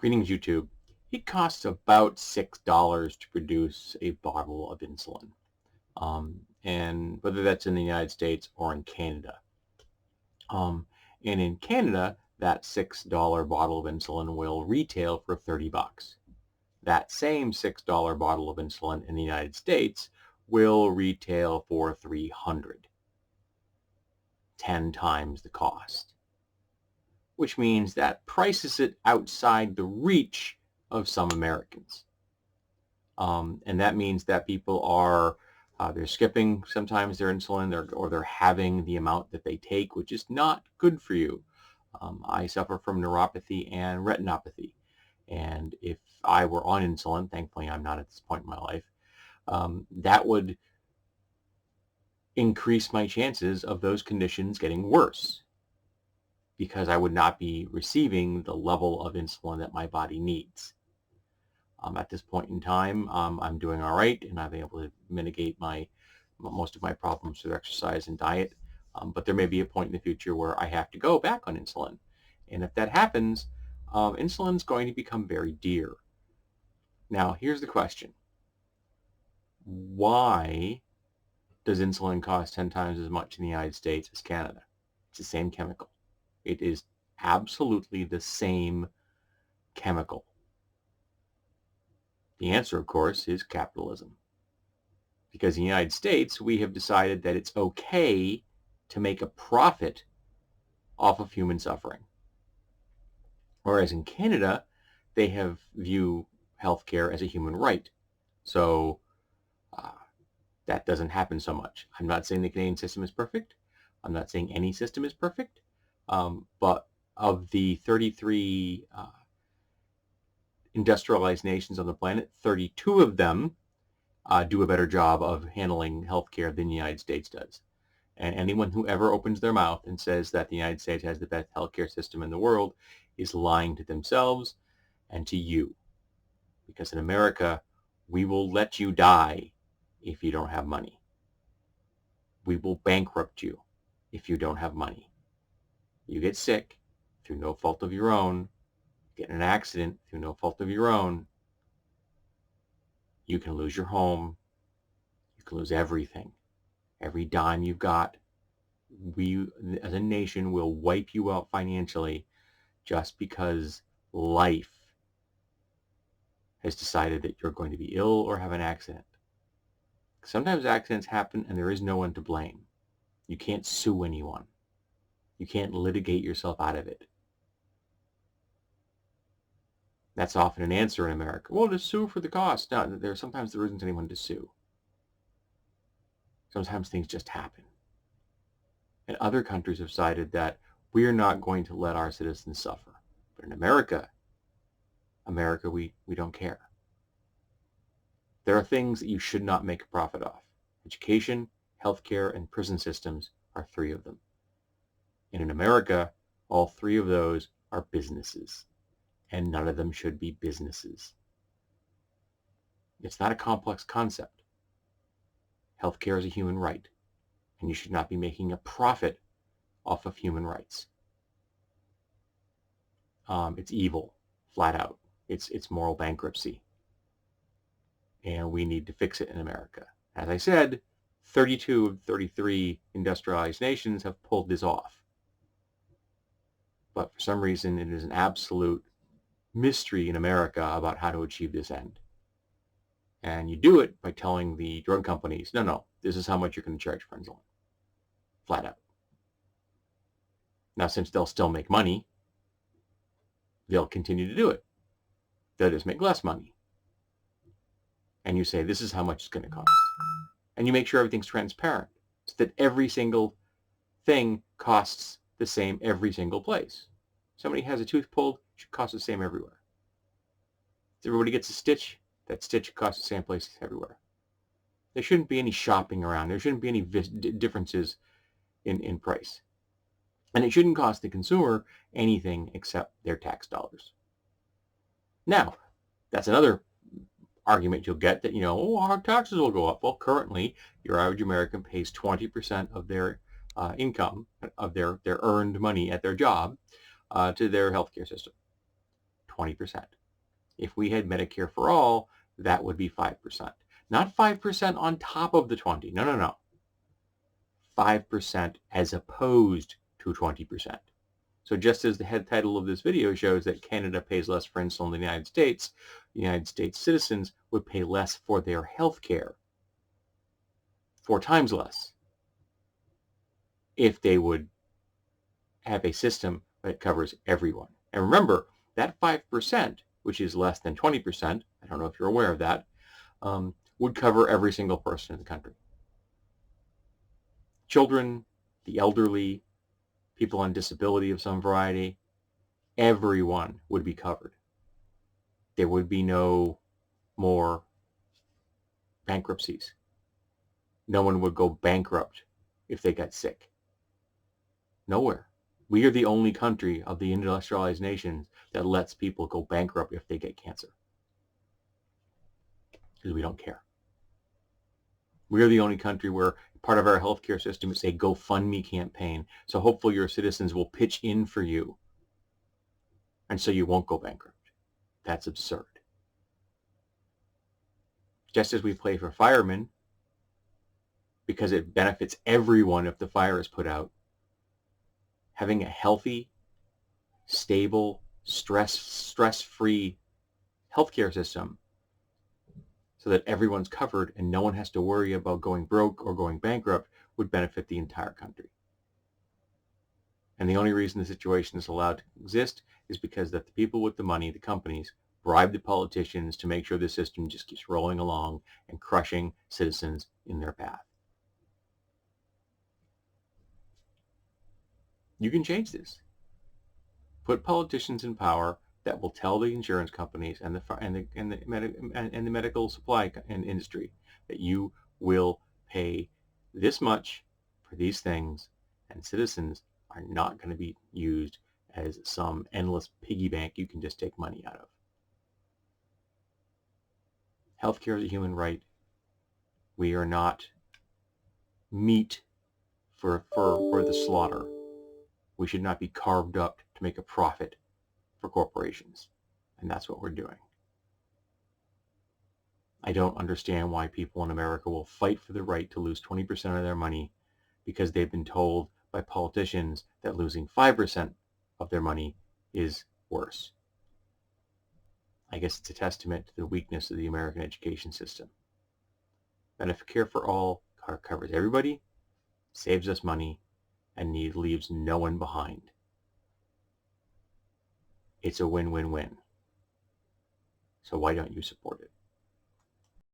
Greetings, YouTube. It costs about $6 to produce a bottle of insulin, and whether that's in the United States or in Canada. And in Canada, that $6 bottle of insulin will retail for 30 bucks. That same $6 bottle of insulin in the United States will retail for 300, 10 times the cost, which means that prices it outside the reach of some Americans. And that means that people are they're skipping sometimes their insulin, or they're having the amount that they take, which is not good for you. I suffer from neuropathy and retinopathy, and if I were on insulin, thankfully I'm not at this point in my life, that would increase my chances of those conditions getting worse, because I would not be receiving the level of insulin that my body needs. At this point in time, I'm doing all right, and I've been able to mitigate most of my problems through exercise and diet. But there may be a point in the future where I have to go back on insulin. And if that happens, insulin's going to become very dear. Now, here's the question. Why does insulin cost 10 times as much in the United States as Canada? It's the same chemical. It is absolutely the same chemical. The answer, of course, is capitalism. Because in the United States, we have decided that it's okay to make a profit off of human suffering. Whereas in Canada, they have viewed healthcare as a human right. So that doesn't happen so much. I'm not saying the Canadian system is perfect. I'm not saying any system is perfect. But of the 33 industrialized nations on the planet, 32 of them do a better job of handling healthcare than the United States does. And anyone who ever opens their mouth and says that the United States has the best healthcare system in the world is lying to themselves and to you. Because in America, we will let you die if you don't have money. We will bankrupt you if you don't have money. You get sick through no fault of your own, get in an accident through no fault of your own, you can lose your home, you can lose everything. Every dime you've got. We, as a nation, will wipe you out financially just because life has decided that you're going to be ill or have an accident. Sometimes accidents happen and there is no one to blame. You can't sue anyone. You can't litigate yourself out of it. That's often an answer in America. Well, to sue for the cost. No, sometimes there isn't anyone to sue. Sometimes things just happen. And other countries have decided that we're not going to let our citizens suffer. But in America, we don't care. There are things that you should not make a profit off. Education, healthcare, and prison systems are 3 of them. And in America, all 3 of those are businesses. And none of them should be businesses. It's not a complex concept. Healthcare is a human right, and you should not be making a profit off of human rights. It's evil, flat out. It's moral bankruptcy, and we need to fix it in America. As I said, 32 of 33 industrialized nations have pulled this off. But for some reason, it is an absolute mystery in America about how to achieve this end. And you do it by telling the drug companies, no, this is how much you're going to charge for insulin. Flat out. Now, since they'll still make money, they'll continue to do it. They'll just make less money. And you say, this is how much it's going to cost. And you make sure everything's transparent, so that every single thing costs the same every single place. Somebody has a tooth pulled, it should cost the same everywhere. If everybody gets a stitch, that stitch costs the same place everywhere. There shouldn't be any shopping around. There shouldn't be any differences in price. And it shouldn't cost the consumer anything except their tax dollars. Now, that's another argument you'll get, that, our taxes will go up. Well, currently, your average American pays 20% of their income, of their earned money at their job, to their healthcare system. 20%. If we had Medicare for all, that would be 5%. Not 5% on top of the 20. No, no, no. 5% as opposed to 20%. So just as the head title of this video shows that Canada pays less for insulin than the United States citizens would pay less for their health care, 4 times less, if they would have a system that covers everyone. And remember, that 5%, which is less than 20%, I don't know if you're aware of that, would cover every single person in the country. Children, the elderly, people on disability of some variety, everyone would be covered. There would be no more bankruptcies. No one would go bankrupt if they got sick. Nowhere. We are the only country of the industrialized nations that lets people go bankrupt if they get cancer. Because we don't care. We are the only country where part of our healthcare system is a GoFundMe campaign. So hopefully your citizens will pitch in for you. And so you won't go bankrupt. That's absurd. Just as we pay for firemen, because it benefits everyone if the fire is put out, having a healthy, stable, stress-free healthcare system so that everyone's covered and no one has to worry about going broke or going bankrupt would benefit the entire country. And the only reason the situation is allowed to exist is because that the people with the money, the companies, bribe the politicians to make sure the system just keeps rolling along and crushing citizens in their path. You can change this. Put politicians in power that will tell the insurance companies and the medical supply industry that you will pay this much for these things, and citizens are not going to be used as some endless piggy bank you can just take money out of. Healthcare is a human right. We are not meat for the slaughter. We should not be carved up to make a profit for corporations. And that's what we're doing. I don't understand why people in America will fight for the right to lose 20% of their money because they've been told by politicians that losing 5% of their money is worse. I guess it's a testament to the weakness of the American education system. Medicare for all covers everybody, saves us money, and leaves no one behind. It's a win-win-win. So why don't you support it?